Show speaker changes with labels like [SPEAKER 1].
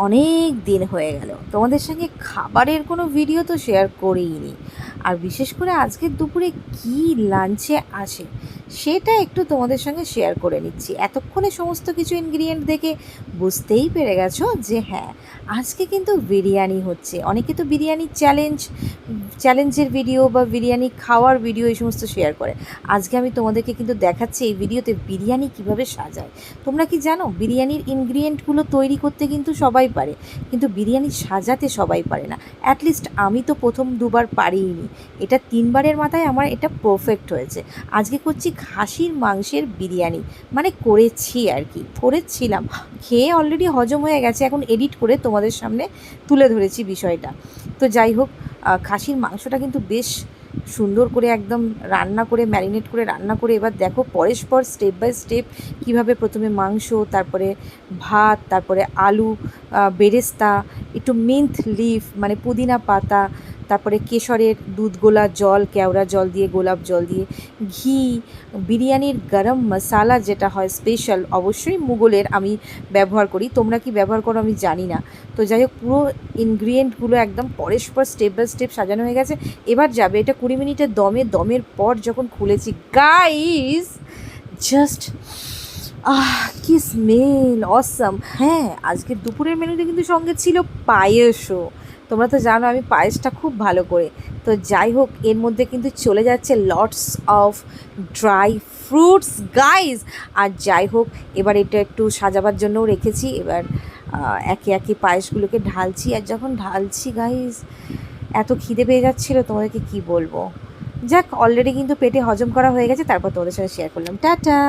[SPEAKER 1] অনেক দিন হয়ে গেল তোমাদের সঙ্গে খাবারের কোনো ভিডিও তো শেয়ার করিনি। আর বিশেষ করে আজকের দুপুরে কি লাঞ্চে আসে সেটা একটু তোমাদের সঙ্গে শেয়ার করে নিচ্ছি। এতক্ষণে সমস্ত কিছু ইনগ্রিডিয়েন্ট দেখে বুঝতেই পেরে গেছো যে হ্যাঁ, আজকে কিন্তু বিরিয়ানি হচ্ছে। অনেকে তো বিরিয়ানি চ্যালেঞ্জের ভিডিও বা বিরিয়ানি খাওয়ার ভিডিও এই সমস্ত শেয়ার করে। আজকে আমি তোমাদেরকে কিন্তু দেখাচ্ছি এই ভিডিওতে বিরিয়ানি কিভাবে সাজায়। তোমরা কি জানো বিরিয়ানির ইনগ্রিডিয়েন্টগুলো তৈরি করতে কিন্তু সবাই পারে, কিন্তু বিরিয়ানি সাজাতে সবাই পারে না। অ্যাটলিস্ট আমি তো প্রথম দুবার পারিনি, এটা তিনবারের মাথায় আমার এটা পারফেক্ট হয়েছে। আজকে করছি খাসির মাংসের বিরিয়ানি, মানে করেছি আর কি, করেছিলাম, খেয়ে অলরেডি হজম হয়ে গেছে, এখন এডিট করে তোমাদের সামনে তুলে ধরেছি বিষয়টা। তো যাই হোক, খাসির মাংসটা কিন্তু বেশ সুন্দর করে একদম রান্না করে, ম্যারিনেট করে রান্না করে, এবার দেখো পরস্পর স্টেপ বাই স্টেপ কীভাবে প্রথমে মাংস, তারপরে ভাত, তারপরে আলু, বেরেস্তা, একটু মিন্ট লিফ মানে পুদিনা পাতা, তারপরে কেশরের দুধ গোলা জল, কেওড়া জল দিয়ে, গোলাপ জল দিয়ে, ঘি, বিরিয়ানির গরম মশালা যেটা হয় স্পেশাল, অবশ্যই মুঘলের আমি ব্যবহার করি, তোমরা কি ব্যবহার করো আমি জানি না। তো যাই হোক, পুরো ইনগ্রিডিয়েন্টগুলো একদম পরস্পর স্টেপ বাই স্টেপ সাজানো হয়ে গেছে। এবার যাবে এটা 20 মিনিটের দমের পর যখন খুলেছি গাইস, জাস্ট কি স্মেল অসাম। হ্যাঁ, আজকের দুপুরের মেনুতে কিন্তু সঙ্গে ছিল পায়েসও। তোমরা তো জানো আমি পায়েসটা খুব ভালো করে। তো যাই হোক, এর মধ্যে কিন্তু চলে যাচ্ছে lots of dry fruits guys. আর যাই হোক, এবার এটা একটু সাজাবার জন্যও রেখেছি। এবার একে একে পায়েসগুলোকে ঢালছি, আর যখন ঢালছি গাইজ এত খিদে পেয়ে যাচ্ছিলো তোমাদেরকে কি বলবো। যাক, অলরেডি কিন্তু পেটে হজম করা হয়ে গেছে, তারপর তোমাদের সাথে শেয়ার করলাম। টাটা।